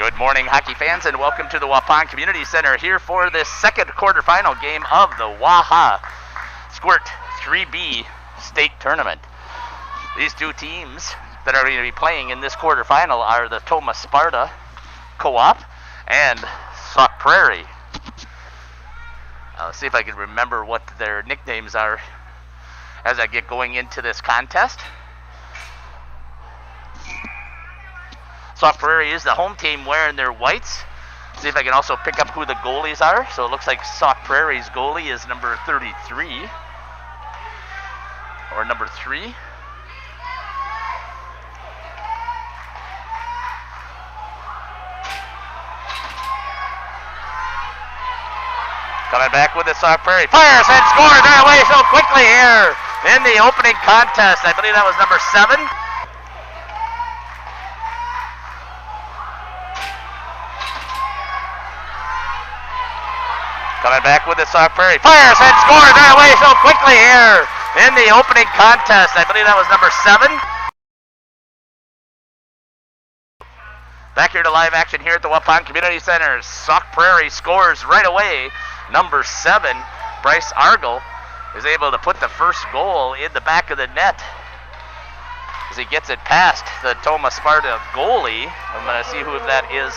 Good morning, hockey fans, and welcome to the Waupun Community Center here for this second quarterfinal game of the WAHA Squirt 3B state tournament. These two teams that are going to be playing in this quarterfinal are the Tomah Sparta Co-op and Sauk Prairie. I'll see if I can remember what their nicknames are as I get going into this contest. Sauk Prairie is the home team wearing their whites. See if I can also pick up who the goalies are. So it looks like Sauk Prairie's goalie is number 33. Or number 3. Coming back with the Sauk Prairie. Fires and scores. They're away so quickly here in the opening contest. I believe that was number 7. Coming back with the Sauk Prairie. Fires and scores. They're away so quickly here in the opening contest. I believe that was number 7. Back here to live action here at the Waupun Community Center. Sauk Prairie scores right away. Number 7, Bryce Argle, is able to put the first goal in the back of the net as he gets it past the Tomah Sparta goalie. I'm going to see who that is.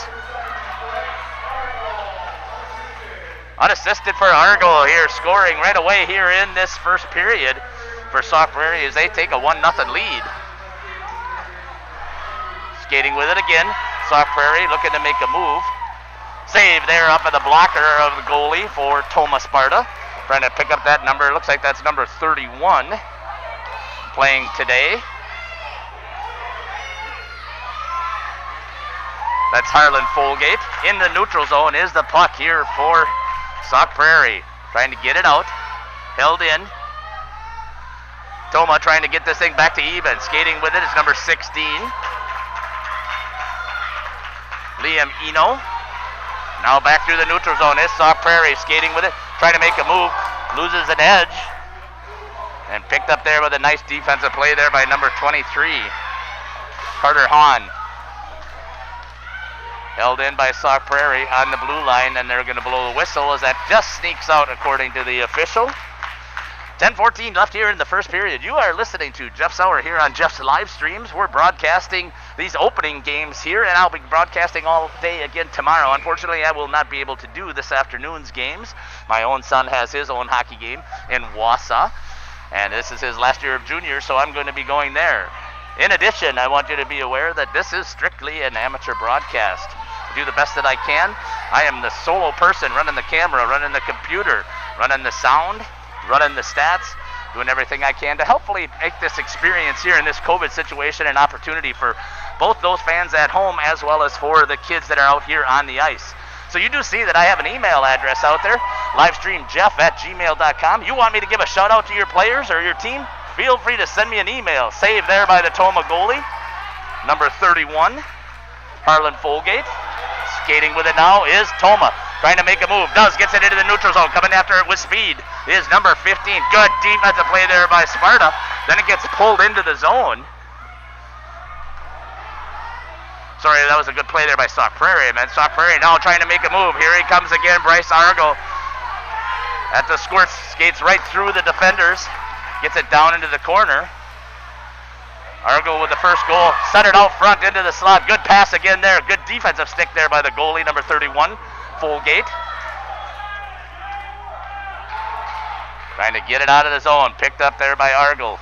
Unassisted for Argle here, scoring right away here in this first period for Sauk Prairie as they take a 1-0 lead. Skating with it again. Sauk Prairie looking to make a move. Save there up at the blocker of the goalie for Tomah Sparta. Trying to pick up that number. Looks like that's number 31 playing today. That's Harlan Folgate. In the neutral zone is the puck here for Sauk Prairie. Trying to get it out. Held in. Tomah trying to get this thing back to even. Skating with it is number 16. Liam Eno. Now back through the neutral zone is Sauk Prairie, skating with it, trying to make a move, loses an edge, and picked up there with a nice defensive play there by number 23, Carter Hahn. Held in by Sauk Prairie on the blue line, and they're going to blow the whistle as that just sneaks out according to the official. 10:14 left here in the first period. You are listening to Jeff Sauer here on Jeff's live streams. We're broadcasting these opening games here, and I'll be broadcasting all day again tomorrow. Unfortunately, I will not be able to do this afternoon's games. My own son has his own hockey game in Wausau, and this is his last year of junior, so I'm going to be going there. In addition, I want you to be aware that this is strictly an amateur broadcast. I do the best that I can. I am the solo person running the camera, running the computer, running the sound, running the stats, doing everything I can to hopefully make this experience here in this COVID situation an opportunity for both those fans at home as well as for the kids that are out here on the ice. So you do see that I have an email address out there, livestreamjeff@gmail.com. You want me to give a shout out to your players or your team? Feel free to send me an email. Saved there by the Tomah goalie, number 31, Harlan Folgate. Skating with it now is Tomah. Trying to make a move. Gets it into the neutral zone. Coming after it with speed is number 15. Good defensive play there by Sparta. Then it gets pulled into the zone. Sorry, that was a good play there by Sauk Prairie, man. Sauk Prairie now trying to make a move. Here he comes again. Bryce Argle at the squirt. Skates right through the defenders. Gets it down into the corner. Argle with the first goal. Set it out front into the slot. Good pass again there. Good defensive stick there by the goalie, number 31. Folgate. Trying to get it out of the zone. Picked up there by Argle.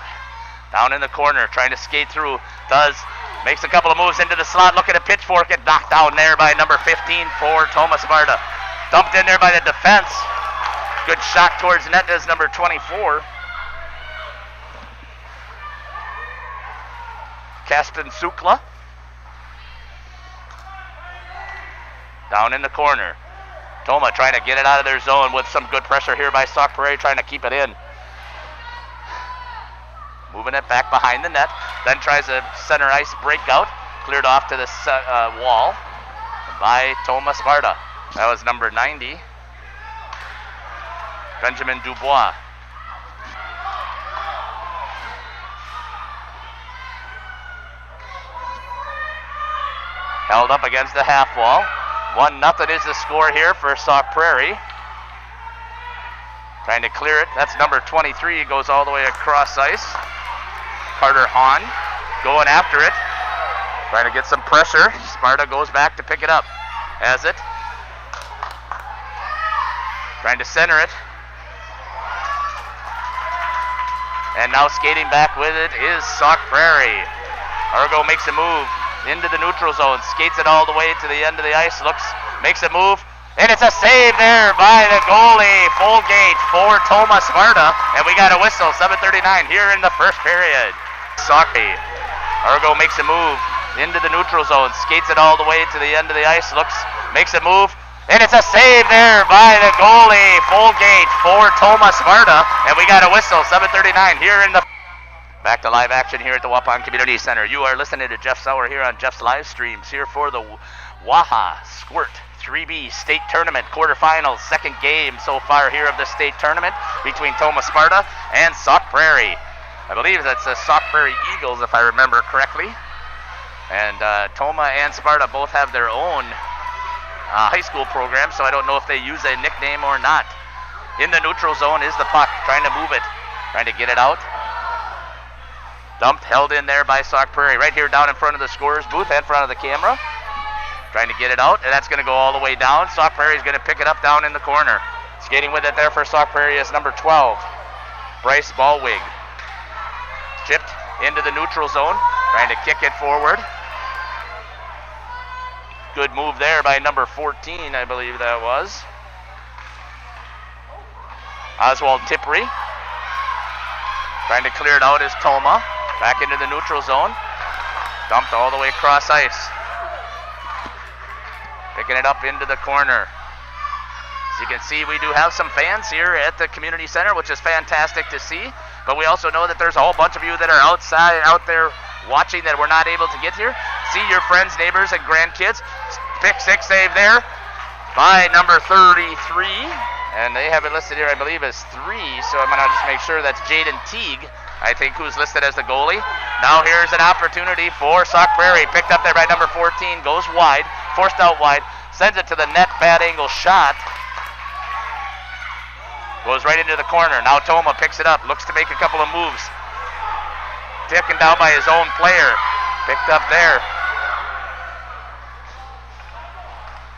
Down in the corner. Trying to skate through. Makes a couple of moves into the slot. Looking at pitchfork. It knocked down there by number 15 for Tomah Sparta. Dumped in there by the defense. Good shot towards net as number 24. Kasten Sukla. Down in the corner. Tomah trying to get it out of their zone with some good pressure here by Sauk Prairie, trying to keep it in. Moving it back behind the net. Then tries a center ice breakout. Cleared off to the wall by Tomah Sparta. That was number 90, Benjamin Dubois. Held up against the half wall. 1-0 is the score here for Sauk Prairie. Trying to clear it. That's number 23. Goes all the way across ice. Carter Hahn going after it. Trying to get some pressure. Sparta goes back to pick it up. Has it. Trying to center it. And now skating back with it is Sauk Prairie. Argo makes a move into the neutral zone. Skates it all the way to the end of the ice. Makes a move. And it's a save there by the goalie. Full gate for Tomah Sparta. And we got a whistle. 7:39 here in the first period. Sauk. Argo makes a move into the neutral zone. Skates it all the way to the end of the ice. Makes a move. And it's a save there by the goalie. Full gate for Tomah Sparta. And we got a whistle. 7:39 here in the... Back to live action here at the Waupun Community Center. You are listening to Jeff Sauer here on Jeff's live streams here for the WAHA Squirt 3B State Tournament quarterfinals. Second game so far here of the state tournament between Tomah Sparta and Sauk Prairie. I believe that's the Sauk Prairie Eagles if I remember correctly. And Tomah and Sparta both have their own high school program, so I don't know if they use a nickname or not. In the neutral zone is the puck, trying to move it, trying to get it out. Dumped, held in there by Sauk Prairie, right here down in front of the scorer's booth, in front of the camera. Trying to get it out, and that's going to go all the way down. Sauk Prairie is going to pick it up down in the corner. Skating with it there for Sauk Prairie is number 12, Bryce Ballwig. Chipped into the neutral zone, trying to kick it forward. Good move there by number 14, I believe that was. Oswald Tippery. Trying to clear it out is Tomah. Back into the neutral zone. Dumped all the way across ice. Picking it up into the corner. As you can see, we do have some fans here at the community center, which is fantastic to see. But we also know that there's a whole bunch of you that are out there watching that we're not able to get here. See your friends, neighbors, and grandkids. Pick six save there by number 33. And they have it listed here, I believe, as 3. So I'm going to just make sure that's Jaden Teague, I think, who's listed as the goalie. Now here's an opportunity for Sauk Prairie. Picked up there by number 14. Goes wide. Forced out wide. Sends it to the net. Bad angle shot. Goes right into the corner. Now Tomah picks it up. Looks to make a couple of moves. Taken down by his own player. Picked up there.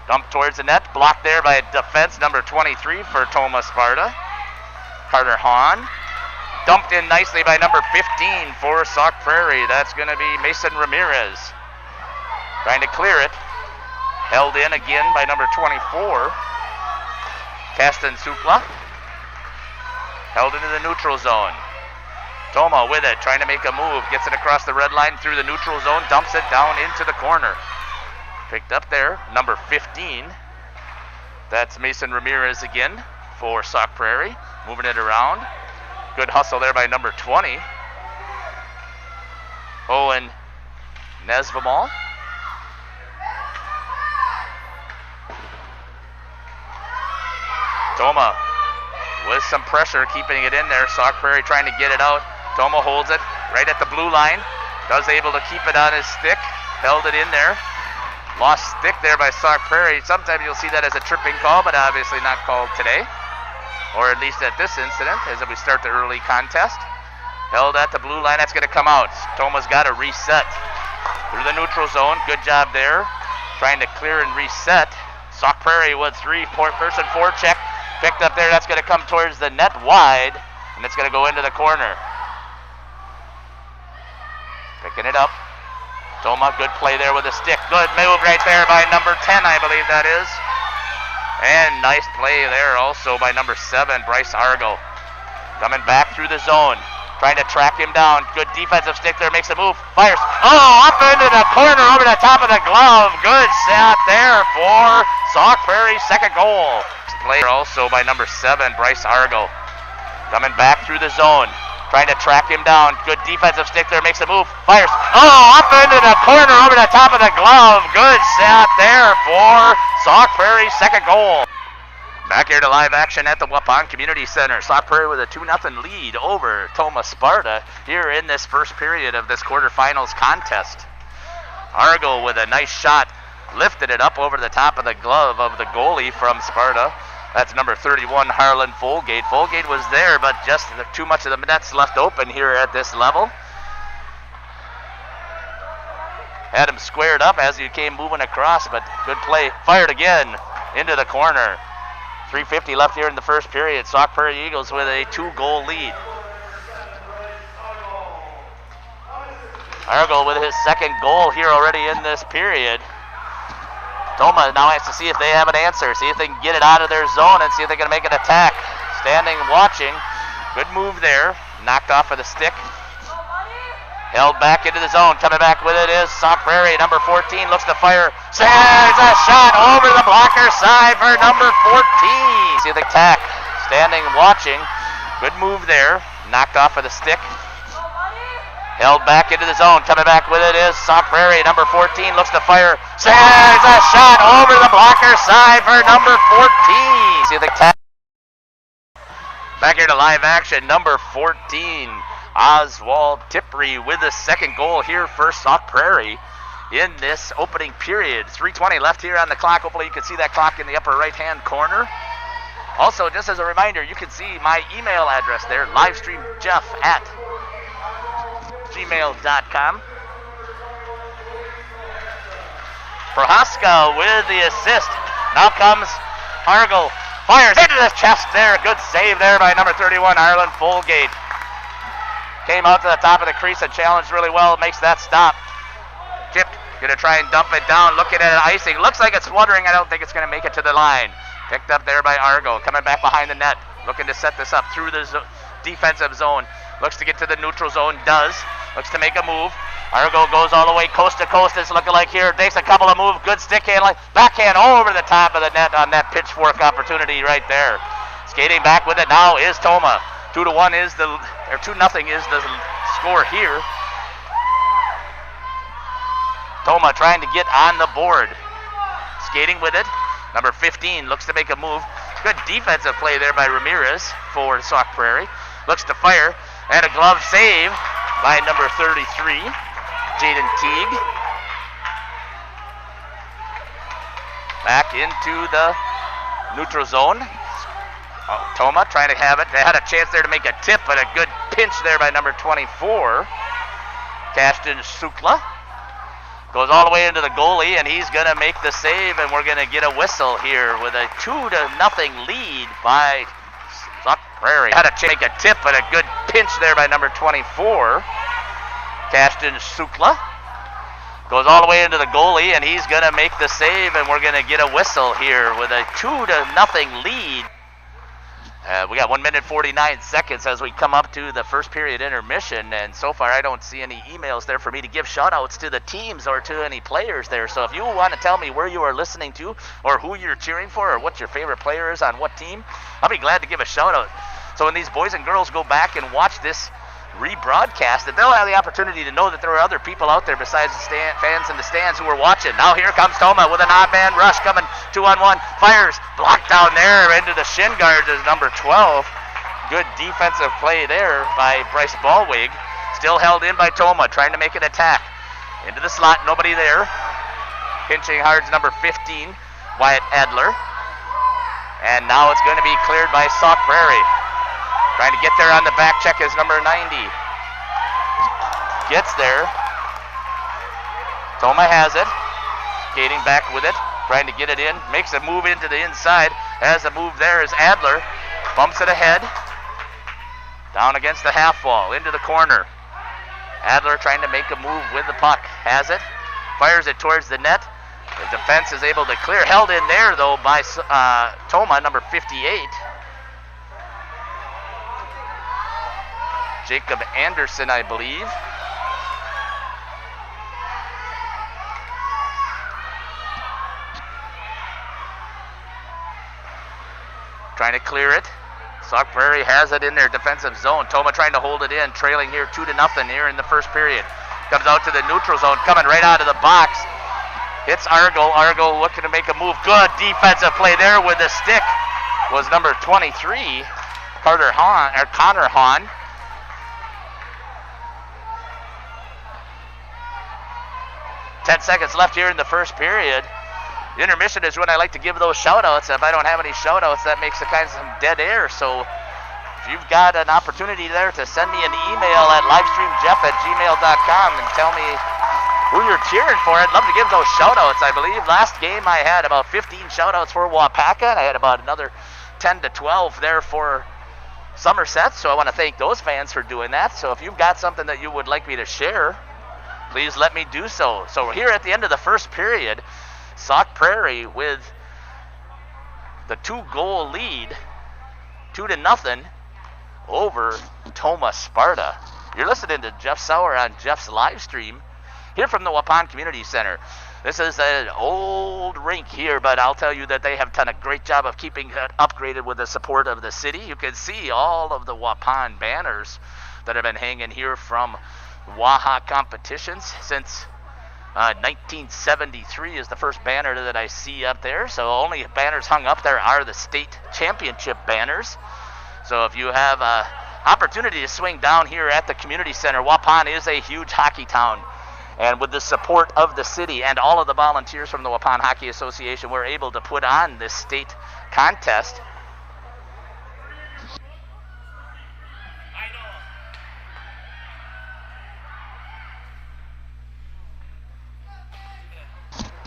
Dumped towards the net. Blocked there by defense number 23 for Tomah Sparta. Carter Hahn. Dumped in nicely by number 15 for Sauk Prairie. That's going to be Mason Ramirez. Trying to clear it. Held in again by number 24. Kasten Supla. Held into the neutral zone. Tomah with it, trying to make a move. Gets it across the red line through the neutral zone. Dumps it down into the corner. Picked up there, number 15. That's Mason Ramirez again for Sauk Prairie. Moving it around. Good hustle there by number 20. Owen Nesvamal. Tomah with some pressure, keeping it in there. Sauk Prairie trying to get it out. Tomah holds it right at the blue line. Does able to keep it on his stick. Held it in there. Lost stick there by Sauk Prairie. Sometimes you'll see that as a tripping call, but obviously not called today. Or at least at this incident, as we start the early contest. Held at the blue line. That's going to come out. Tomah's got to reset through the neutral zone. Good job there. Trying to clear and reset. Sauk Prairie with person forecheck. Picked up there. That's going to come towards the net wide. And it's going to go into the corner. Picking it up. Tomah, good play there with a stick. Good move right there by number 10, I believe that is. And nice play there also by number 7, Bryce Argo. Coming back through the zone. Trying to track him down. Good defensive stick there. Makes a move. Fires. Oh, up into the corner over the top of the glove. Good shot there for Sauk Prairie's second goal. Play also by number 7, Bryce Argo. Coming back through the zone. Trying to track him down. Good defensive stick there. Makes a move. Fires. Oh, up into the corner over the top of the glove. Good shot there for Sauk Prairie's second goal. Back here to live action at the Waupun Community Center. Sauk Prairie with a 2-0 lead over Tomah Sparta here in this first period of this quarterfinals contest. Argo with a nice shot. lifted it up over the top of the glove of the goalie from Sparta. That's number 31, Harlan Folgate. Folgate was there, but just too much of the net's left open here at this level. Had him squared up as he came moving across, but good play. Fired again into the corner. 3:50 left here in the first period. Sauk Prairie Eagles with a 2-goal lead. Argo with his second goal here already in this period. Tomah now has to see if they have an answer, see if they can get it out of their zone and see if they can make an attack. Standing watching. Good move there. Knocked off of the stick. Held back into the zone. Coming back with it is Sauk Prairie. Number 14 looks to fire. There's a shot over the blocker side for number 14. See the attack. Standing watching. Good move there. Knocked off of the stick. Held back into the zone. Coming back with it is Sauk Prairie. Number 14 looks to fire. There's a shot over the blocker side for number 14. See the attack. Back here to live action. Number 14. Oswald Tipri with the second goal here for Sauk Prairie in this opening period. 3:20 left here on the clock. Hopefully you can see that clock in the upper right-hand corner. Also, just as a reminder, you can see my email address there, livestreamjeff@gmail.com. Prohaska with the assist. Now comes Argo. Fires into the chest there. Good save there by number 31, Harlan Folgate. Came out to the top of the crease and challenged really well. Makes that stop. Tipped. Gonna try and dump it down. Looking at it icing. Looks like it's fluttering. I don't think it's gonna make it to the line. Picked up there by Argo. Coming back behind the net. Looking to set this up through the defensive zone. Looks to get to the neutral zone. Does. Looks to make a move. Argo goes all the way coast to coast. It's looking like here. Takes a couple of moves. Good stick handling. Backhand over the top of the net on that pitchfork opportunity right there. Skating back with it now is Tomah. 2-1 is the, or 2-0 is the score here. Tomah trying to get on the board. Skating with it. Number 15 looks to make a move. Good defensive play there by Ramirez for Sauk Prairie. Looks to fire. And a glove save by number 33, Jaden Teague. Back into the neutral zone. Tomah trying to have it. They had a chance there to make a tip, but a good pinch there by number 24, Kashtan Sukla. Goes all the way into the goalie, and he's going to make the save, and we're going to get a whistle here with a 2-0 lead by Sauk Prairie. Had to make a tip, but a good pinch there by number 24, Kashtan Sukla. Goes all the way into the goalie, and he's going to make the save, and we're going to get a whistle here with a 2-0 lead. We got 1 minute 49 seconds as we come up to the first period intermission, and so far I don't see any emails there for me to give shout-outs to the teams or to any players there. So if you want to tell me where you are listening to or who you're cheering for or what your favorite player is on what team, I'll be glad to give a shout-out. So when these boys and girls go back and watch this rebroadcast, that they'll have the opportunity to know that there are other people out there besides the fans in the stands who are watching. Now here comes Tomah with an odd man rush coming 2-on-1. Fires, blocked down there into the shin guards is number 12. Good defensive play there by Bryce Ballwig. Still held in by Tomah, trying to make an attack. Into the slot, nobody there. Pinching hard's number 15, Wyatt Adler. And now it's going to be cleared by Sauk Prairie. Trying to get there on the back check is number 90. Gets there. Tomah has it. Skating back with it. Trying to get it in. Makes a move into the inside. As the move there is Adler. Bumps it ahead. Down against the half wall. Into the corner. Adler trying to make a move with the puck. Has it. Fires it towards the net. The defense is able to clear. Held in there though by Tomah, number 58. Jacob Anderson, I believe. Trying to clear it. Sauk Prairie has it in their defensive zone. Tomah trying to hold it in, trailing here 2-0 here in the first period. Comes out to the neutral zone, coming right out of the box. Hits Argo. Argo looking to make a move. Good defensive play there with the stick. Was number 23, Connor Hahn. 10 seconds left here in the first period. Intermission is when I like to give those shout-outs. If I don't have any shout-outs, that makes a kind of some dead air. So if you've got an opportunity there to send me an email at livestreamjeff@gmail.com and tell me who you're cheering for, I'd love to give those shout-outs. I believe last game I had about 15 shout-outs for Waupaca, and I had about another 10 to 12 there for Somerset. So I want to thank those fans for doing that. So if you've got something that you would like me to share, please let me do so. So here at the end of the first period, Sauk Prairie with the 2-goal lead, 2-0 over Tomah Sparta. You're listening to Jeff Sauer on Jeff's live stream here from the Waupun Community Center. This is an old rink here, but I'll tell you that they have done a great job of keeping it upgraded with the support of the city. You can see all of the Waupun banners that have been hanging here from WAHA competitions since 1973 is the first banner that I see up there. So only banners hung up there are the state championship banners. So if you have an opportunity to swing down here at the community center, Waupun is a huge hockey town. And with the support of the city and all of the volunteers from the Waupun Hockey Association, we're able to put on this state contest.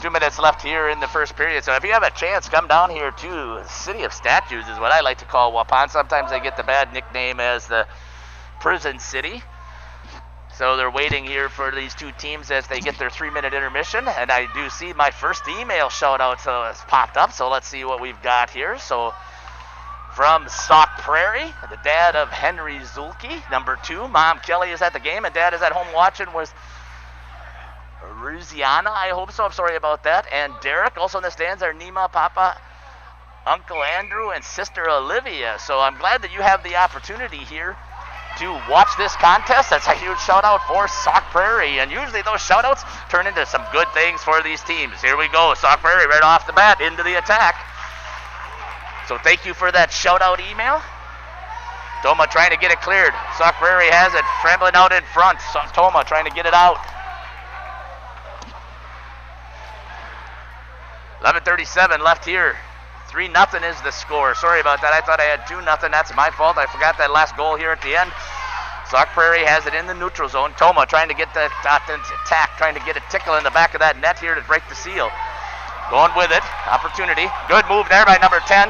2 minutes left here in the first period. So if you have a chance, come down here to City of Statues is what I like to call Waupun. Sometimes they get the bad nickname as the Prison City. So they're waiting here for these two teams as they get their 3-minute intermission. And I do see my first email shout out has popped up. So let's see what we've got here. So from Sauk Prairie, the dad of Henry Zulke, number 2. Mom Kelly is at the game and dad is at home watching with Ruziana, I hope so. I'm sorry about that. And Derek, also in the stands, are Nima, Papa, Uncle Andrew, and Sister Olivia. So I'm glad that you have the opportunity here to watch this contest. That's a huge shout out for Sauk Prairie. And usually those shout outs turn into some good things for these teams. Here we go. Sauk Prairie right off the bat into the attack. So thank you for that shout out email. Tomah trying to get it cleared. Sauk Prairie has it, scrambling out in front. Tomah trying to get it out. 11:37 left here. 3-0 is the score. Sorry about that. I thought I had 2-0. That's my fault. I forgot that last goal here at the end. Sauk Prairie has it in the neutral zone. Tomah trying to get the attack, trying to get a tickle in the back of that net here to break the seal. Going with it. Opportunity. Good move there by number 10.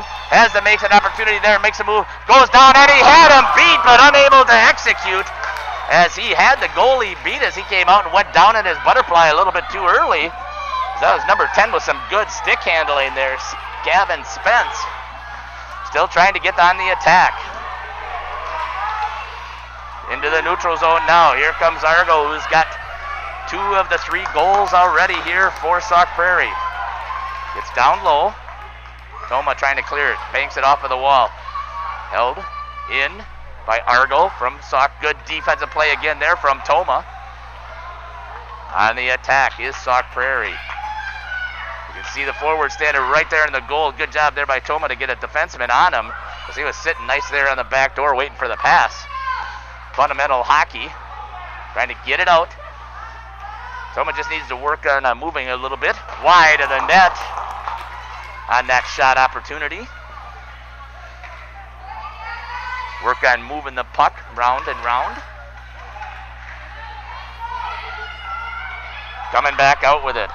Makes an opportunity there. Makes a move. Goes down and he had him beat but unable to execute as he had the goalie beat as he came out and went down in his butterfly a little bit too early. That was number 10 with some good stick handling there. Gavin Spence still trying to get on the attack. Into the neutral zone now. Here comes Argo, who's got 2 of the 3 goals already here for Sauk Prairie. Gets down low. Tomah trying to clear it. Banks it off of the wall. Held in by Argo from Sauk. Good defensive play again there from Tomah. On the attack is Sauk Prairie. You can see the forward standing right there in the goal. Good job there by Tomah to get a defenseman on him because he was sitting nice there on the back door waiting for the pass. Fundamental hockey. Trying to get it out. Tomah just needs to work on moving a little bit wide of the net on that shot opportunity. Work on moving the puck round and round. Coming back out with it.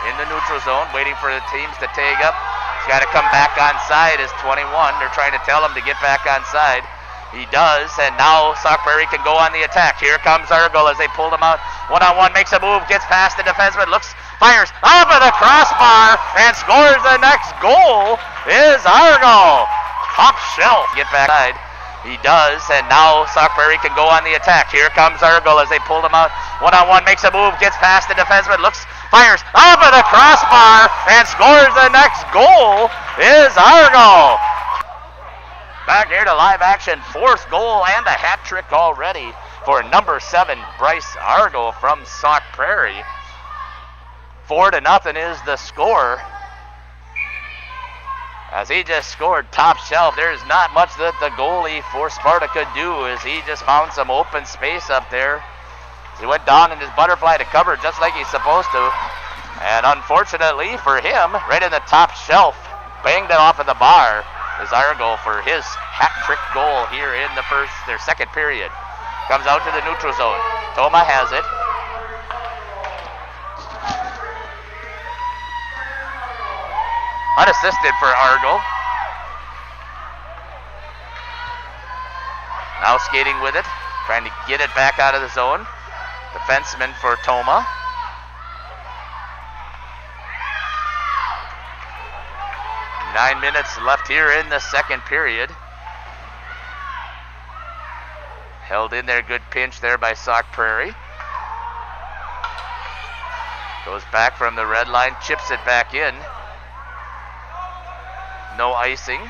In the neutral zone, waiting for the teams to tag up. He's got to come back onside as 21. They're trying to tell him to get back onside. He does, and now Sauk Prairie can go on the attack. Here comes Argo as they pulled him out. One-on-one, makes a move, gets past the defenseman, fires off of the crossbar, and scores the next goal is Argo. Top shelf, get back inside. He does, and now Sauk Prairie can go on the attack. Here comes Argo as they pulled him out. One-on-one, makes a move, gets past the defenseman, fires off of the crossbar, and scores the next goal is Argo. Back here to live action, 4th goal and a hat trick already for number 7, Bryce Argo from Sauk Prairie. 4-0 is the score. As he just scored top shelf, there's not much that the goalie for Sparta could do as he just found some open space up there. He went down in his butterfly to cover just like he's supposed to. And unfortunately for him, right in the top shelf, banged it off of the bar, is Argo for his hat trick goal here in their second period. Comes out to the neutral zone. Tomah has it. Unassisted for Argo. Now skating with it, trying to get it back out of the zone. Defenseman for Tomah. Nine minutes left here in the second period. Held in there, good pinch there by Sauk Prairie. Goes back from the red line, chips it back in. No icing.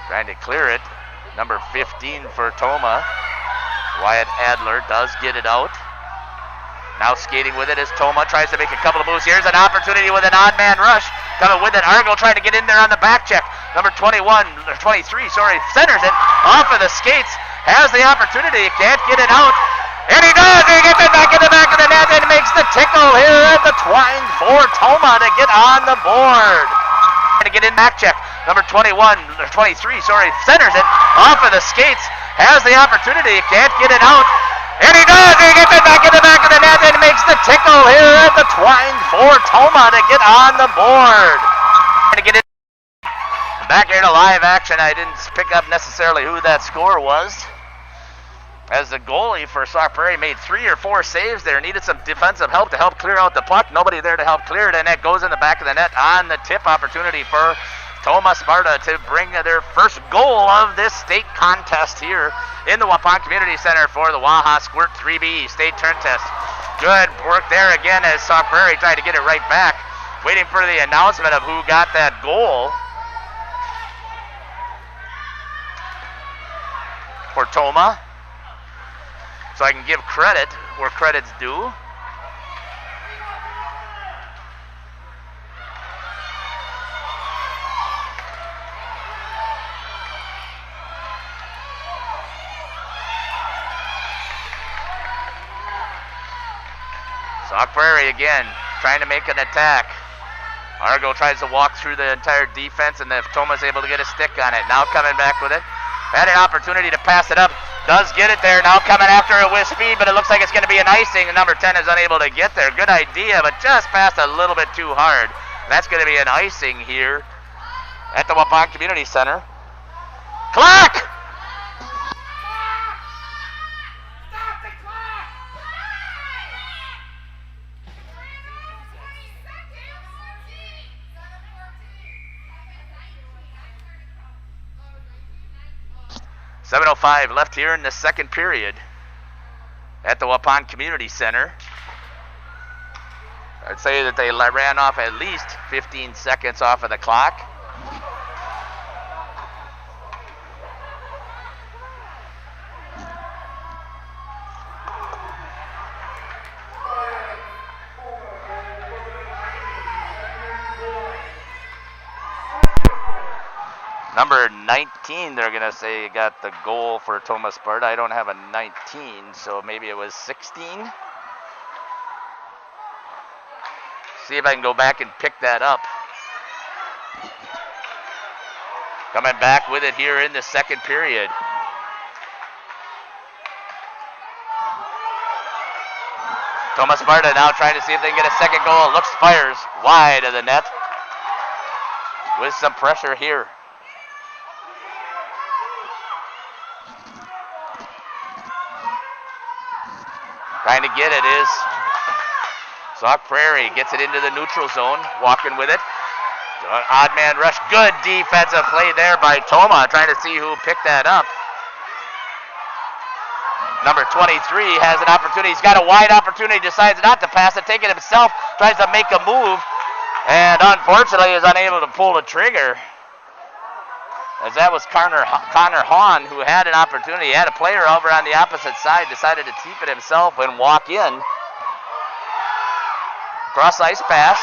Trying to clear it. Number 15 for Tomah. Wyatt Adler does get it out. Now skating with it as Tomah tries to make a couple of moves. Here's an opportunity with an odd man rush. Coming with it. Argo trying to get in there on the back check. Number 23, centers it off of the skates. Has the opportunity. Can't get it out. And he does. He gets it back in the back of the net and makes the tickle here at the twine for Tomah to get on the board. Trying to get in back check. Number 23, centers it off of the skates. Has the opportunity. Can't get it out. And he does. He gets it back in the back of the net and makes the tickle here at the twine for Tomah to get on the board. Trying to get it back here to live action. I didn't pick up necessarily who that score was, as the goalie for Sauk Prairie made 3 or 4 saves there. Needed some defensive help to help clear out the puck. Nobody there to help clear it, and it goes in the back of the net on the tip opportunity for Tomah Sparta to bring their first goal of this state contest here in the Waupun Community Center for the WAHA Squirt 3B state turn test. Good work there again as Sauk Prairie tried to get it right back. Waiting for the announcement of who got that goal for Tomah, so I can give credit where credit's due. Sauk Prairie again trying to make an attack. Argo tries to walk through the entire defense, and if Tomah's able to get a stick on it. Now coming back with it. Had an opportunity to pass it up. Does get it there. Now coming after it with speed, but it looks like it's going to be an icing. And number 10 is unable to get there. Good idea, but just passed a little bit too hard. That's going to be an icing here at the Waupun Community Center. Clock! .7:05 left here in the second period at the Waupun Community Center. I'd say that they ran off at least 15 seconds off of the clock. Number 19, they're going to say, got the goal for Tomah Sparta. I don't have a 19, so maybe it was 16. See if I can go back and pick that up. Coming back with it here in the second period. Tomah Sparta now trying to see if they can get a second goal. Looks, fires wide of the net with some pressure here. Trying to get it is Sauk Prairie. Gets it into the neutral zone. Walking with it. Odd man rush. Good defensive play there by Tomah. Trying to see who picked that up. Number 23 has an opportunity. He's got a wide opportunity. Decides not to pass it. Take it himself. Tries to make a move. And unfortunately is unable to pull the trigger. As that was Connor Hahn, who had an opportunity. He had a player over on the opposite side, decided to keep it himself and walk in. Cross ice pass.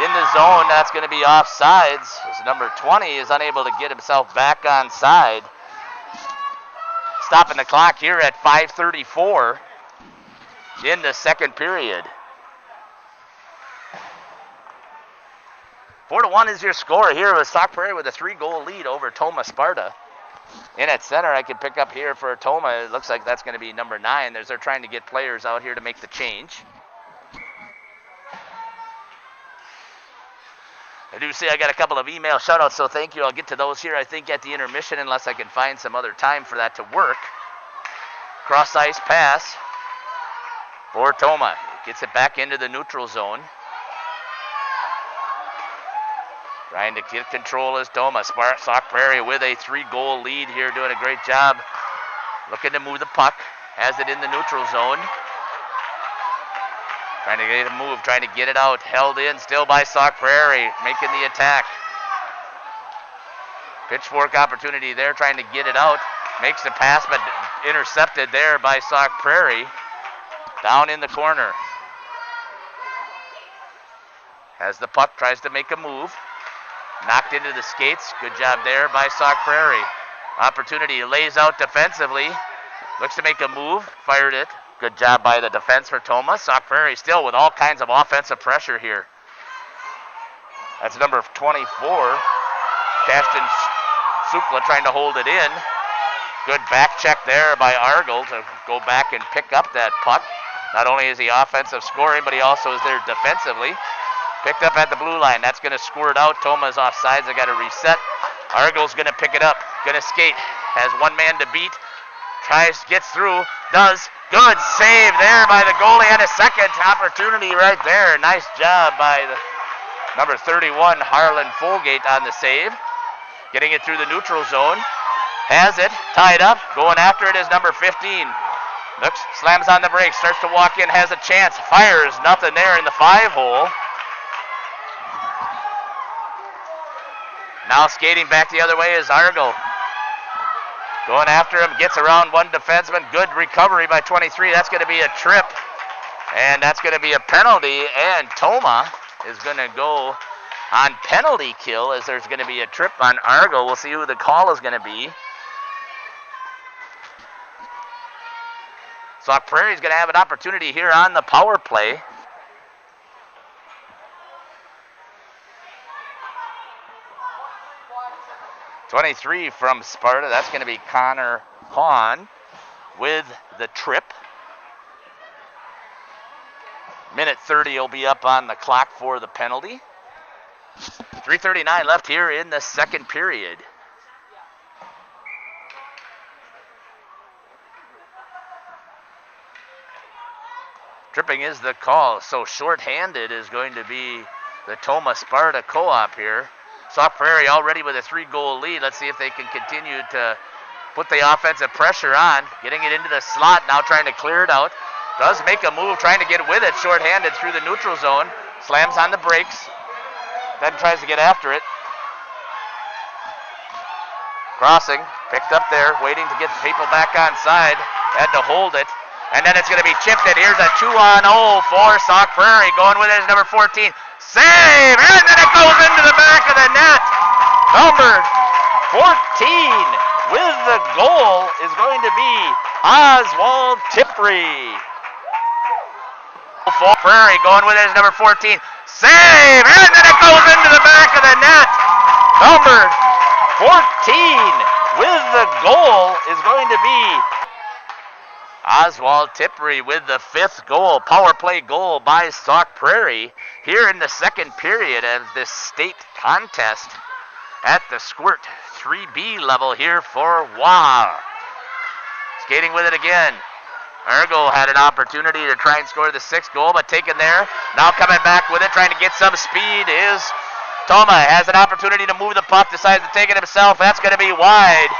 in the zone. That's going to be offsides. As number 20 is unable to get himself back on side. Stopping the clock here at 5:34 in the second period. 4-1 is your score here with Sauk Prairie with a 3-goal lead over Tomah Sparta. In at center, I can pick up here for Tomah. It looks like that's going to be number 9. They're trying to get players out here to make the change. I do see I got a couple of email shoutouts, so thank you. I'll get to those here, I think, at the intermission, unless I can find some other time for that to work. Cross ice pass for Tomah. Gets it back into the neutral zone. Trying to get control is Tomah. Sauk Prairie with a 3-goal lead here, doing a great job. Looking to move the puck. Has it in the neutral zone. Trying to get it moved, trying to get it out. Held in still by Sauk Prairie, making the attack. Pitchfork opportunity there, trying to get it out. Makes the pass, but intercepted there by Sauk Prairie. Down in the corner. Has the puck, tries to make a move. Knocked into the skates. Good job there by Sauk Prairie. Opportunity, lays out defensively. Looks to make a move, fired it. Good job by the defense for Tomah. Sauk Prairie still with all kinds of offensive pressure here. That's number 24. Ashton Sukla trying to hold it in. Good back check there by Argel to go back and pick up that puck. Not only is he offensive scoring, but he also is there defensively. Picked up at the blue line. That's going to squirt out. Tomah's offsides. They got to reset. Argel's going to pick it up. Going to skate. Has one man to beat. Tries, gets through. Does. Good save there by the goalie. And a second opportunity right there. Nice job by the number 31, Harlan Folgate, on the save. Getting it through the neutral zone. Has it. Tied up. Going after it is number 15. Looks, slams on the brakes. Starts to walk in. Has a chance. Fires. Nothing there in the 5-hole. Now skating back the other way is Argel. Going after him, gets around one defenseman. Good recovery by 23. That's going to be a trip. And that's going to be a penalty. And Tomah is going to go on penalty kill as there's going to be a trip on Argel. We'll see who the call is going to be. Sauk Prairie is going to have an opportunity here on the power play. .23 from Sparta. That's going to be Connor Hahn with the trip. Minute 30 will be up on the clock for the penalty. 3:39 left here in the second period. Tripping is the call, so shorthanded is going to be the Tomah Sparta co-op here. Sauk Prairie already with a 3-goal lead. Let's see if they can continue to put the offensive pressure on. Getting it into the slot, now trying to clear it out. Does make a move, trying to get with it, shorthanded through the neutral zone. Slams on the brakes, then tries to get after it. Crossing, picked up there, waiting to get people back on side. Had to hold it. And then it's going to be chipped in. Here's a 2-on-0 for Sauk Prairie. Going with it is number 14. Save! And then it goes into the back of the net. Number 14 with the goal is going to be Oswald Tipri. For Prairie, going with it is number 14. Save! And then it goes into the back of the net. Number 14 with the goal is going to be Oswald Tipri with the 5th goal, power play goal by Sauk Prairie here in the second period of this state contest at the Squirt 3B level here for WAHA. Skating with it again. Argel had an opportunity to try and score the 6th goal, but taken there. Now coming back with it, trying to get some speed is Tomah. Has an opportunity to move the puck, decides to take it himself. That's going to be wide.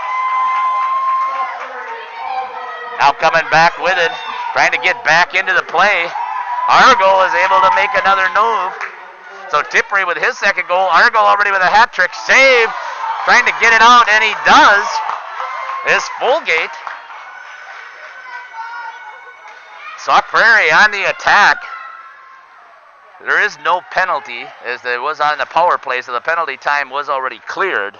Now coming back with it, trying to get back into the play. Argel is able to make another move. So Tipri with his 2nd goal. Argel already with a hat trick. Save. Trying to get it out, and he does. Is Folgate. Sauk Prairie on the attack. There is no penalty, as it was on the power play, so the penalty time was already cleared.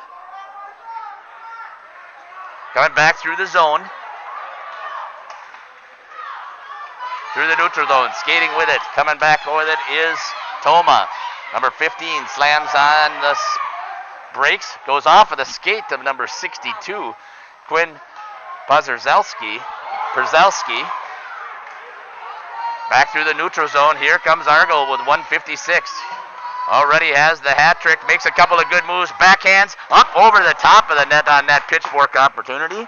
Coming back through the zone. Through the neutral zone, skating with it. Coming back with it is Tomah. Number 15 slams on the brakes, goes off of the skate of number 62, Quinn Przalski. Back through the neutral zone. Here comes Argo with 156. Already has the hat trick. Makes a couple of good moves. Backhands up over the top of the net on that pitchfork opportunity.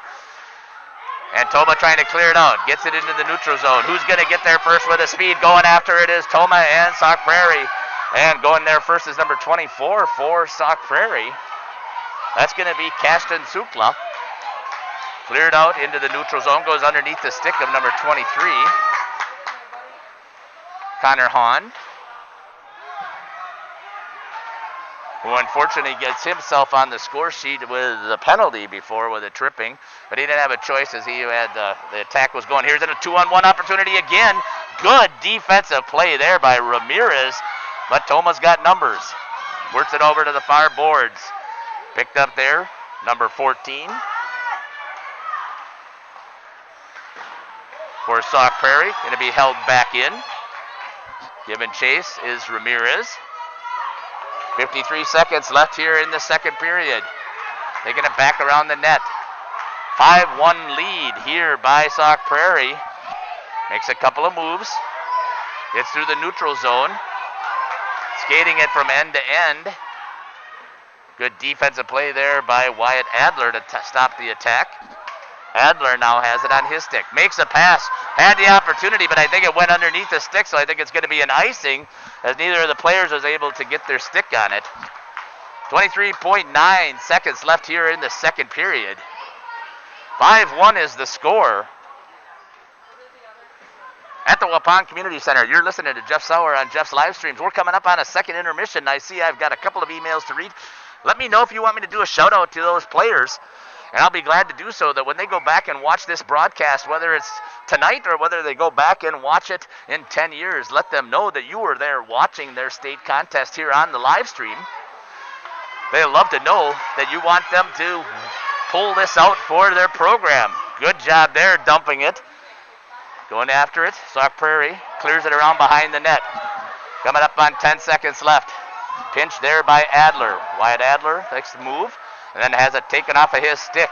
And Tomah trying to clear it out. Gets it into the neutral zone. Who's going to get there first with a speed? Going after it is Tomah and Sauk Prairie. And going there first is number 24 for Sauk Prairie. That's going to be Kashtan Sukla. Cleared out into the neutral zone. Goes underneath the stick of number 23. Connor Hahn, who unfortunately gets himself on the score sheet with the penalty before with a tripping, but he didn't have a choice as he had the attack was going. Here's a 2-on-1 opportunity again. Good defensive play there by Ramirez, but Tomah's got numbers. Works it over to the far boards. Picked up there, number 14. For Sauk Prairie, going to be held back in. Giving chase is Ramirez. 53 seconds left here in the second period. Taking it back around the net. 5-1 lead here by Sauk Prairie. Makes a couple of moves. Gets through the neutral zone. Skating it from end to end. Good defensive play there by Wyatt Adler to stop the attack. Adler now has it on his stick. Makes a pass. Had the opportunity, but I think it went underneath the stick, so I think it's going to be an icing, as neither of the players was able to get their stick on it. 23.9 seconds left here in the second period. 5-1 is the score. At the Waupun Community Center, you're listening to Jeff Sauer on Jeff's live streams. We're coming up on a second intermission. I see I've got a couple of emails to read. Let me know if you want me to do a shout out to those players. And I'll be glad to do so, that when they go back and watch this broadcast, whether it's tonight or whether they go back and watch it in 10 years, let them know that you were there watching their state contest here on the live stream. They'd love to know that you want them to pull this out for their program. Good job there, dumping it. Going after it. Sauk Prairie clears it around behind the net. Coming up on 10 seconds left. Pinch there by Adler. Wyatt Adler takes the move. And then has it taken off of his stick.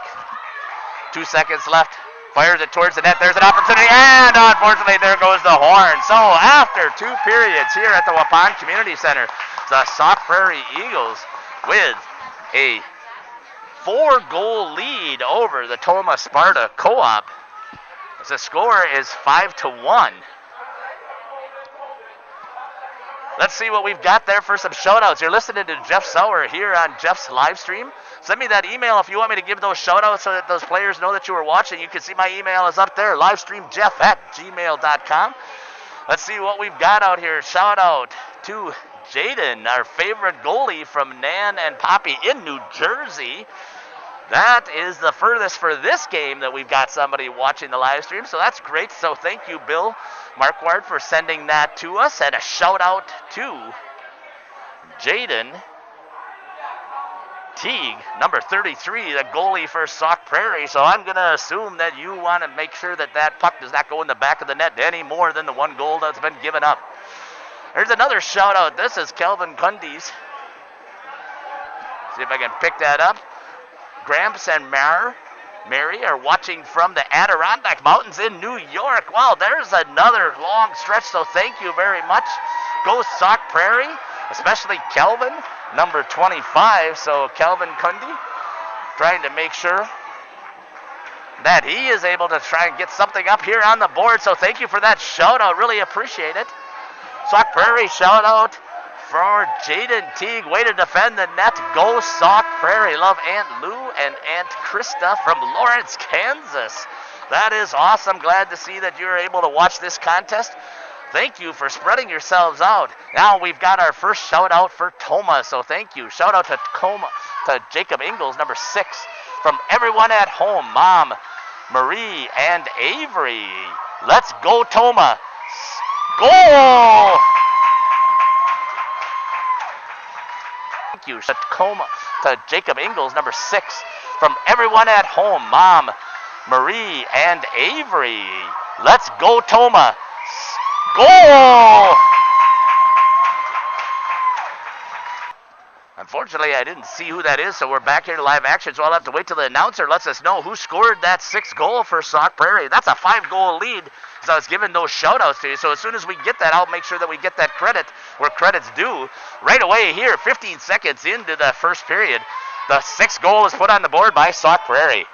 2 seconds left. Fires it towards the net. There's an opportunity. And unfortunately, there goes the horn. So after 2 periods here at the Waupun Community Center, the Sauk Prairie Eagles with a 4-goal lead over the Tomah Sparta Co-op. The score is 5-1. Let's see what we've got there for some shout-outs. You're listening to Jeff Sauer here on Jeff's live stream. Send me that email if you want me to give those shout-outs so that those players know that you were watching. You can see my email is up there, livestreamjeff@gmail.com. Let's see what we've got out here. Shout-out to Jaden, our favorite goalie from Nan and Poppy in New Jersey. That is the furthest for this game that we've got somebody watching the live stream, so that's great. So thank you, Bill Marquardt, for sending that to us. And a shout-out to Jaden Teague, number 33, the goalie for Sauk Prairie. So I'm going to assume that you want to make sure that that puck does not go in the back of the net any more than the 1 goal that's been given up. There's another shout-out. This is Kelvin Cundies. See if I can pick that up. Gramps and Mary are watching from the Adirondack Mountains in New York. Wow, there's another long stretch, so thank you very much. Go Sauk Prairie, especially Kelvin, number 25. So Kelvin Cundy trying to make sure that he is able to try and get something up here on the board. So thank you for that shout-out. Really appreciate it. Sauk Prairie shout-out for Jaden Teague. Way to defend the net. Go Sauk Prairie. Love Aunt Lou and Aunt Krista from Lawrence, Kansas. That is awesome. Glad to see that you're able to watch this contest. Thank you for spreading yourselves out. Now we've got our first shout out for Tomah, so thank you. Shout out to Jacob Ingalls, number 6, from everyone at home, Mom, Marie, and Avery. Let's go, Tomah. Goal! Thank you to Jacob Ingalls, number 6. From everyone at home, Mom, Marie, and Avery. Let's go, Tomah. Goal! Unfortunately, I didn't see who that is, so we're back here to live action, so I'll have to wait till the announcer lets us know who scored that 6th goal for Sauk Prairie. That's a 5-goal lead, so I was giving those shout-outs to you. So as soon as we get that, I'll make sure that we get that credit where credit's due. Right away here, 15 seconds into the first period, the 6th goal is put on the board by Sauk Prairie.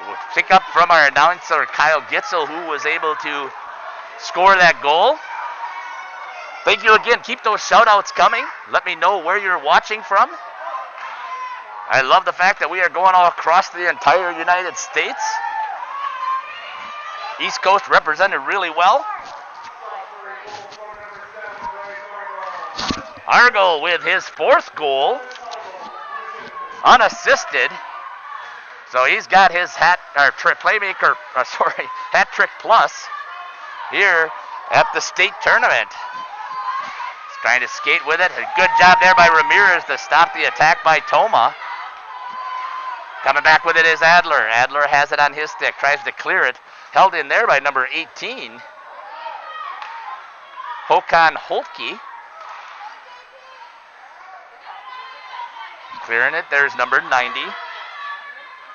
We'll pick up from our announcer, Kyle Gitzel, who was able to score that goal. Thank you again. Keep those shout-outs coming. Let me know where you're watching from. I love the fact that we are going all across the entire United States. East Coast represented really well. Argo with his 4th goal, unassisted. So he's got his hat trick plus here at the state tournament. He's trying to skate with it. A good job there by Ramirez to stop the attack by Tomah. Coming back with it is Adler. Adler has it on his stick, tries to clear it. Held in there by number 18, Håkan Holtke. Clearing it, there's number 90,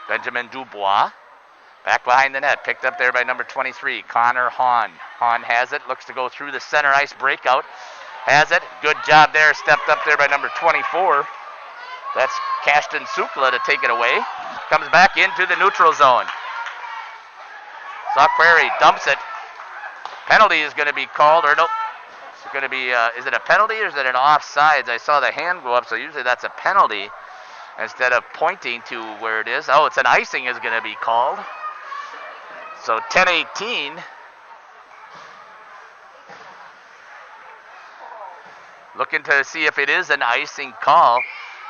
Benjamin Dubois. Back behind the net, picked up there by number 23, Connor Hahn. Hahn has it, looks to go through the center ice breakout. Has it, good job there, stepped up there by number 24. That's Kashtan Sukla to take it away. Comes back into the neutral zone. Sauk Prairie dumps it. Penalty is going to be called, or nope. It's going to be, is it a penalty or is it an offsides? I saw the hand go up, so usually that's a penalty instead of pointing to where it is. Oh, it's an icing is going to be called. So 10-18. Looking to see if it is an icing call.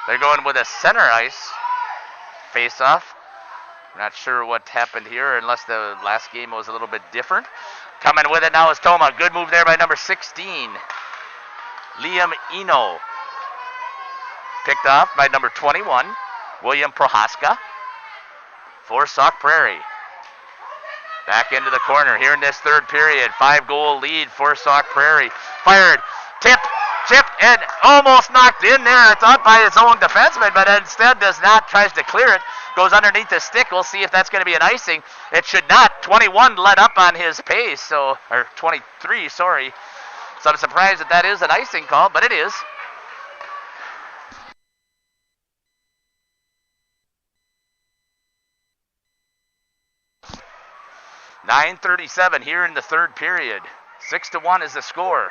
They're going with a center ice face-off. Not sure what happened here unless the last game was a little bit different. Coming with it now is Tomah. Good move there by number 16, Liam Eno. Picked off by number 21, William Prohaska for Sauk Prairie. Back into the corner here in this third period. 5-goal lead for Sauk Prairie. Fired, tipped, and almost knocked in there. It's out by his own defenseman, but instead does not, tries to clear it. Goes underneath the stick. We'll see if that's going to be an icing. It should not. 21 let up on his pace, or 23, sorry. So I'm surprised that is an icing call, but it is. .9:37 here in the third period. 6-1 is the score.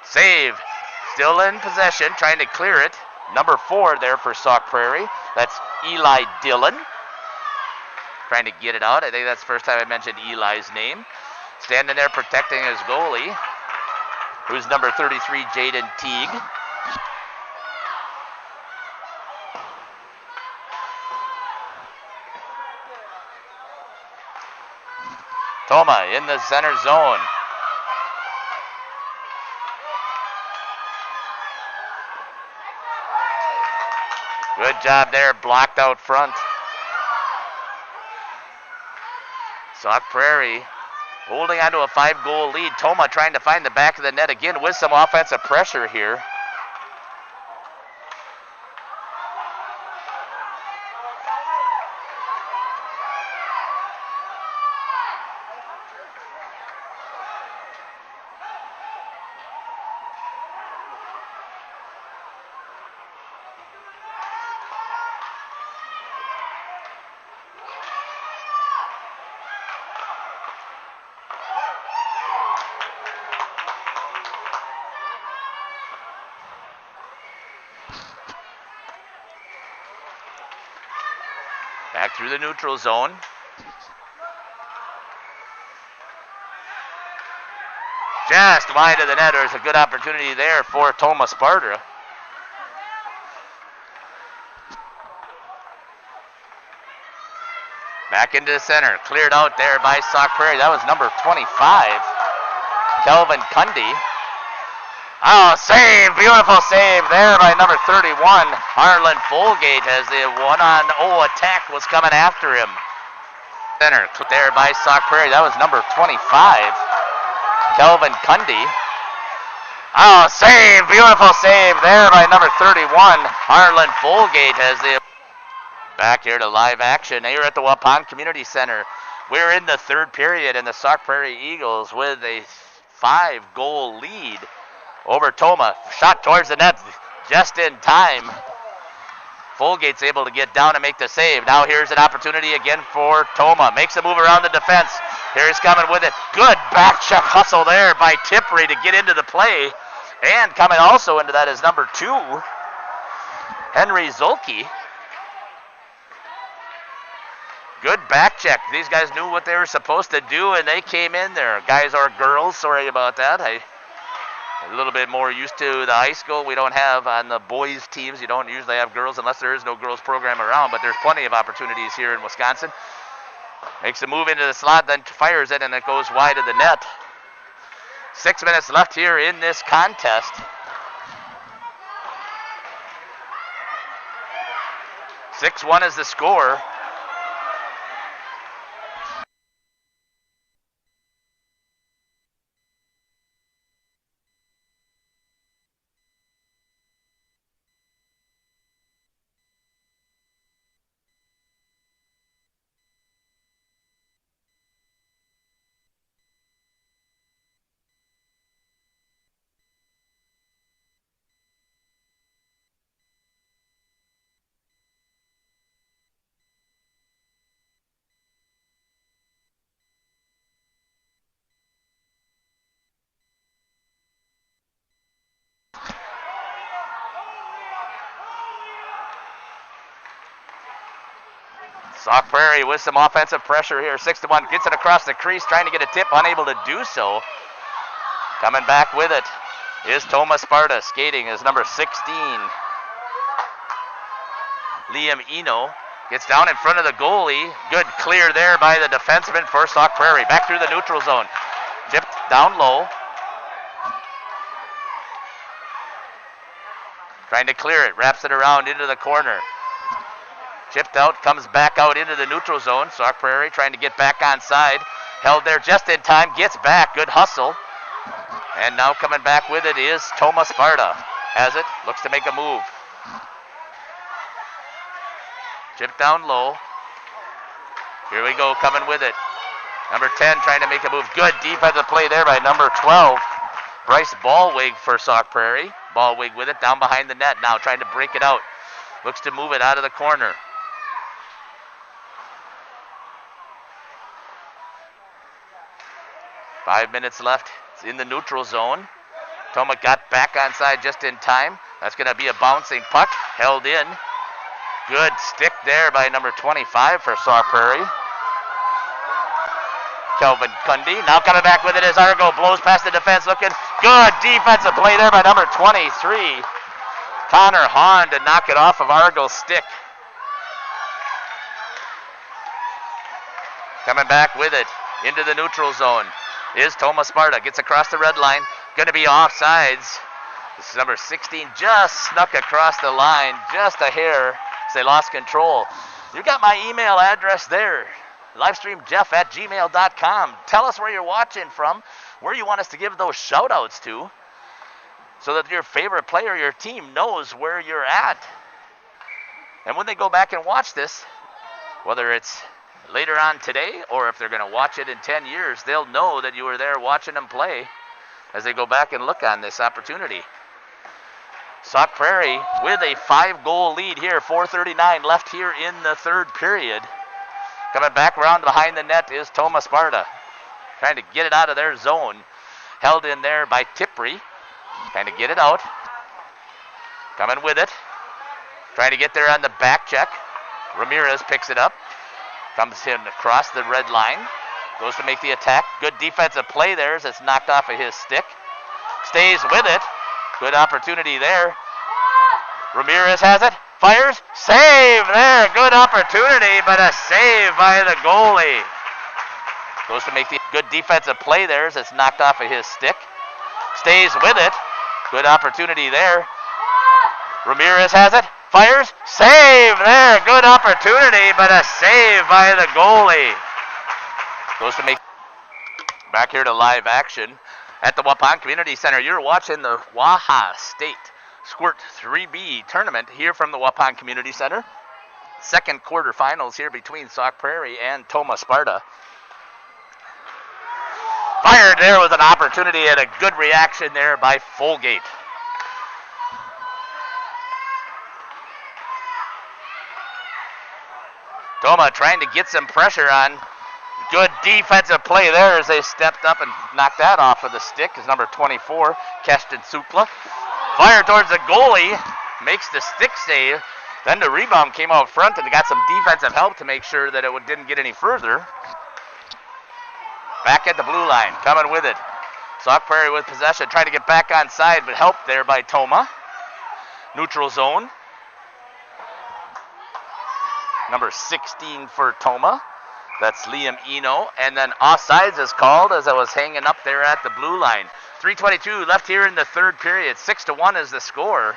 Save. Still in possession, trying to clear it. Number 4 there for Sauk Prairie. That's Eli Dillon. Trying to get it out. I think that's the first time I mentioned Eli's name. Standing there protecting his goalie, who's number 33, Jaden Teague. Tomah in the center zone. Good job there, blocked out front. Sauk Prairie holding on to a 5-goal lead. Tomah trying to find the back of the net again with some offensive pressure here. Back through the neutral zone. Just wide of the net. There's a good opportunity there for Tomah Sparta. Back into the center. Cleared out there by Sauk Prairie. That was number 25, Kelvin Cundy. Oh, save. Beautiful save there by number 31, Harlan Folgate, as the 1-on-0 attack was coming after him. Center there by Sauk Prairie. That was number 25, Kelvin Cundy. Oh, save. Beautiful save there by number 31, Harlan Folgate, as the... Back here to live action here at the Waupun Community Center. We're in the third period, and the Sauk Prairie Eagles with a 5-goal lead over Tomah. Shot towards the net just in time. Folgate's able to get down and make the save. Now here's an opportunity again for Tomah. Makes a move around the defense. Here's coming with it. Good back check hustle there by Tippery to get into the play. And coming also into that is number 2, Henry Zolke. Good back check. These guys knew what they were supposed to do, and they came in there. Guys or girls, sorry about that. A little bit more used to the high school. We don't have on the boys teams. You don't usually have girls unless there is no girls program around, but there's plenty of opportunities here in Wisconsin. Makes a move into the slot, then fires it, and it goes wide of the net. 6 minutes left here in this contest. 6-1 is the score. Sauk Prairie with some offensive pressure here. 6-1, gets it across the crease, trying to get a tip, unable to do so. Coming back with it is Tomah Sparta. Skating is number 16, Liam Eno. Gets down in front of the goalie. Good clear there by the defenseman for Sauk Prairie. Back through the neutral zone. Tipped down low. Trying to clear it. Wraps it around into the corner. Chipped out, comes back out into the neutral zone. Sauk Prairie trying to get back on side. Held there just in time, gets back, good hustle. And now coming back with it is Tomah Sparta. Has it, looks to make a move. Chipped down low. Here we go, coming with it. Number 10 trying to make a move. Good defensive play there by number 12, Bryce Ballwig for Sauk Prairie. Ballwig with it, down behind the net now, trying to break it out. Looks to move it out of the corner. Five minutes left. It's in the neutral zone. Tomah got back on side just in time. That's going to be a bouncing puck. Held in. Good stick there by number 25 for Sauk Prairie. Kelvin Cundy. Now coming back with it as Argo blows past the defense. Looking good defensive play there by number 23. Connor Hahn to knock it off of Argo's stick. Coming back with it into the neutral zone is Tomah Sparta. Gets across the red line. Going to be offsides. This is number 16. Just snuck across the line. Just a hair as they lost control. You got my email address there. Livestreamjeff@gmail.com. Tell us where you're watching from, where you want us to give those shout outs to, so that your favorite player, your team, knows where you're at. And when they go back and watch this, whether it's later on today or if they're going to watch it in 10 years, they'll know that you were there watching them play as they go back and look on this opportunity. Sauk Prairie with a 5-goal lead here. 4:39 left here in the third period. Coming back around behind the net is Tomah Sparta. Trying to get it out of their zone. Held in there by Tippery. Trying to get it out. Coming with it. Trying to get there on the back check. Ramirez picks it up. Comes in across the red line. Goes to make the attack. Good defensive play there as it's knocked off of his stick. Stays with it. Good opportunity there. Ramirez has it. Fires. Save there. Good opportunity, but a save by the goalie. Goes to make the good defensive play there as it's knocked off of his stick. Stays with it. Good opportunity there. Ramirez has it. Fires. Save there. Good opportunity, but a save by the goalie. Goes to make... Back here to live action at the Waupun Community Center. You're watching the WAHA Squirt 3B tournament here from the Waupun Community Center. Second quarterfinals here between Sauk Prairie and Tomah Sparta. Fired there with an opportunity and a good reaction there by Folgate. Tomah trying to get some pressure on. Good defensive play there as they stepped up and knocked that off of the stick. Is number 24, Keston Supla. Fire towards the goalie, makes the stick save. Then the rebound came out front and got some defensive help to make sure that it didn't get any further. Back at the blue line, coming with it. Sauk Prairie with possession, trying to get back on side, but helped there by Tomah. Neutral zone. Number 16 for Tomah. That's Liam Eno. And then offsides is called as I was hanging up there at the blue line. 3:22 left here in the third period. 6-1 is the score.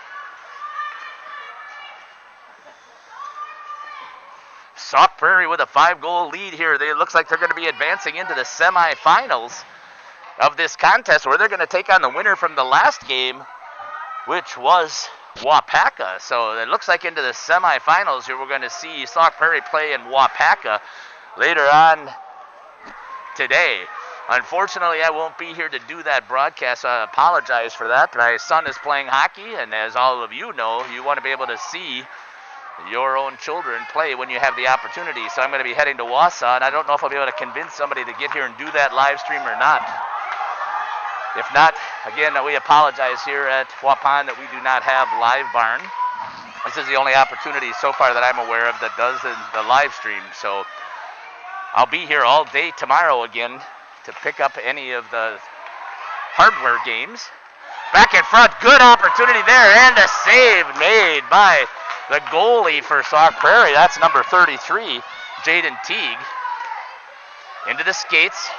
Sauk Prairie with a 5-goal lead here. It looks like they're going to be advancing into the semifinals of this contest, where they're going to take on the winner from the last game, which was Waupaca. So it looks like into the semifinals here we're going to see Sauk Prairie play in Waupaca later on today. Unfortunately, I won't be here to do that broadcast. I apologize for that. My son is playing hockey, and as all of you know, you want to be able to see your own children play when you have the opportunity. So I'm going to be heading to Wausau, and I don't know if I'll be able to convince somebody to get here and do that live stream or not. If not, again, we apologize here at Waupun that we do not have live barn. This is the only opportunity so far that I'm aware of that does the live stream. So I'll be here all day tomorrow again to pick up any of the hardware games. Back in front, good opportunity there, and a save made by the goalie for Sauk Prairie. That's number 33, Jaden Teague. Into the skates.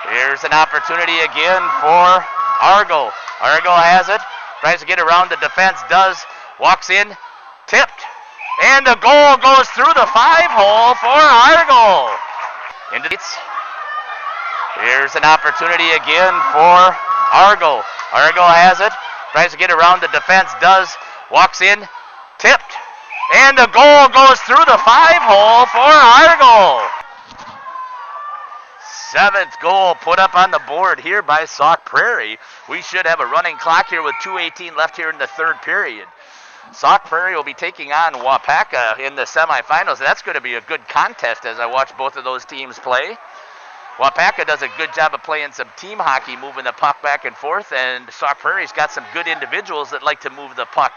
Here's an opportunity again for Argo. Argo has it, tries to get around the defense, does, walks in, tipped, and the goal goes through the 5-hole for Argo. Into the skates. Here's an opportunity again for Argo. Argo has it, tries to get around the defense, does, walks in, tipped, and the goal goes through the 5-hole for Argo. 7th goal put up on the board here by Sauk Prairie. We should have a running clock here with 2:18 left here in the third period. Sauk Prairie will be taking on Waupaca in the semifinals. That's going to be a good contest as I watch both of those teams play. Waupaca does a good job of playing some team hockey, moving the puck back and forth, and Sauk Prairie's got some good individuals that like to move the puck.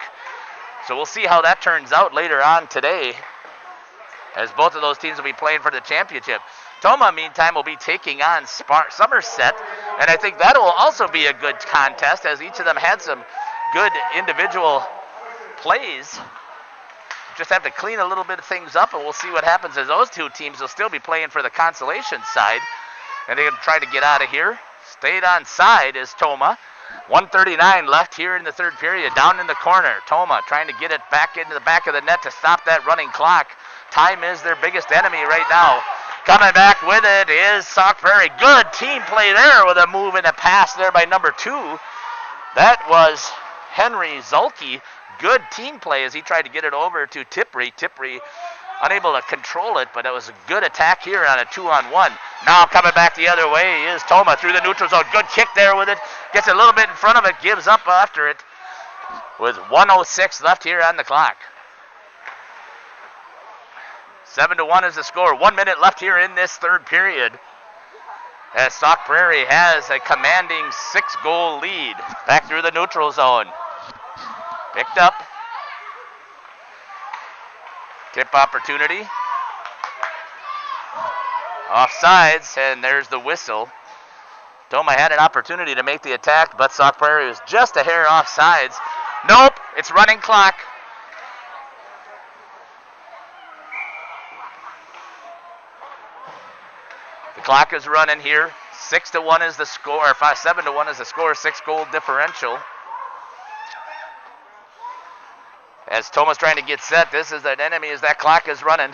So we'll see how that turns out later on today, as both of those teams will be playing for the championship. Tomah, meantime, will be taking on Somerset, and I think that will also be a good contest, as each of them had some good individual plays. Just have to clean a little bit of things up, and we'll see what happens, as those two teams will still be playing for the consolation side, and they're going to try to get out of here. Stayed on side is Tomah. 1:39 left here in the third period. Down in the corner, Tomah trying to get it back into the back of the net to stop that running clock. Time is their biggest enemy right now. Coming back with it is Sauk Prairie. Good team play there with a move and a pass there by number 2. That was Henry Zulke. Good team play as he tried to get it over to Tipri. Tipri unable to control it, but it was a good attack here on a 2-on-1. Now coming back the other way is Tomah through the neutral zone. Good kick there with it. Gets a little bit in front of it, gives up after it with 1:06 left here on the clock. 7-1 is the score. 1 minute left here in this third period, as Sauk Prairie has a commanding 6-goal lead. Back through the neutral zone. Picked up. Tip opportunity. Offsides, and there's the whistle. Tomah had an opportunity to make the attack, but Sauk Prairie was just a hair offsides. Nope, it's running clock. The clock is running here. 6-1 is the score, or 7-1 is the score, 6-goal differential. As Tomah's trying to get set, this is an enemy as that clock is running.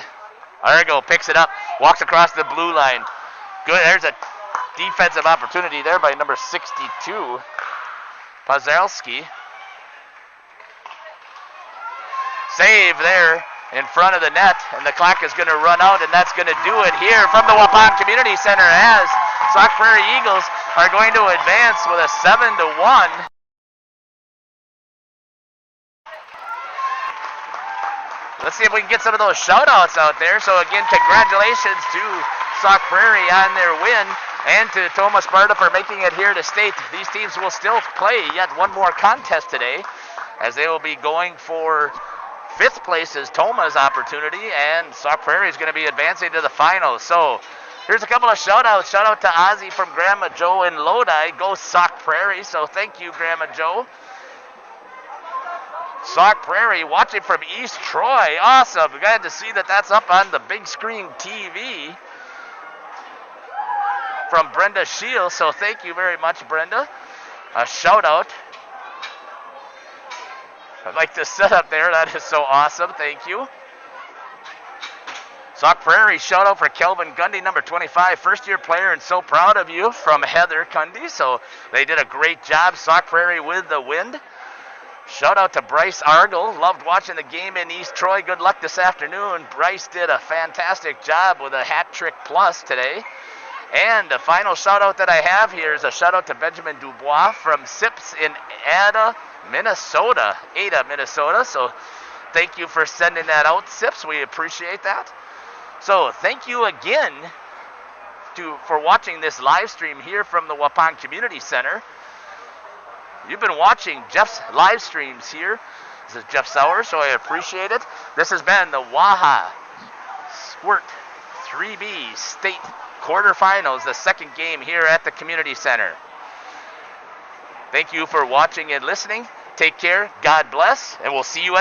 Argo picks it up, walks across the blue line. Good, there's a defensive opportunity there by number 62, Pazalski. Save there in front of the net, and the clock is going to run out, and that's going to do it here from the Waupun Community Center as Sauk Prairie Eagles are going to advance with a 7-1. Let's see if we can get some of those shout-outs out there. So again, congratulations to Sauk Prairie on their win, and to Tomah Sparta for making it here to state. These teams will still play yet one more contest today, as they will be going for 5th place is Tomah's opportunity, and Sauk Prairie is going to be advancing to the finals. So here's a couple of shout-outs. Shout out to Ozzy from Grandma Joe in Lodi. Go Sauk Prairie. So thank you, Grandma Joe. Sauk Prairie watching from East Troy. Awesome. Glad to see that that's up on the big screen TV from Brenda Shields. So thank you very much, Brenda. A shout out. I like the setup there. That is so awesome. Thank you. Sauk Prairie shout out for Kelvin Gundy, number 25, first-year player, and so proud of you from Heather Gundy. So they did a great job. Sauk Prairie with the win. Shout out to Bryce Argle. Loved watching the game in East Troy. Good luck this afternoon. Bryce did a fantastic job with a hat trick plus today. And the final shout out that I have here is a shout out to Benjamin Dubois from Sips in Ada, Minnesota. So thank you for sending that out, Sips. We appreciate that. So thank you again for watching this live stream here from the Waupun Community Center. You've been watching Jeff's live streams here. This is Jeff Sauer, so I appreciate it. This has been the WAHA Squirt 3B State Quarterfinals, the second game here at the Community Center. Thank you for watching and listening. Take care, God bless, and we'll see you at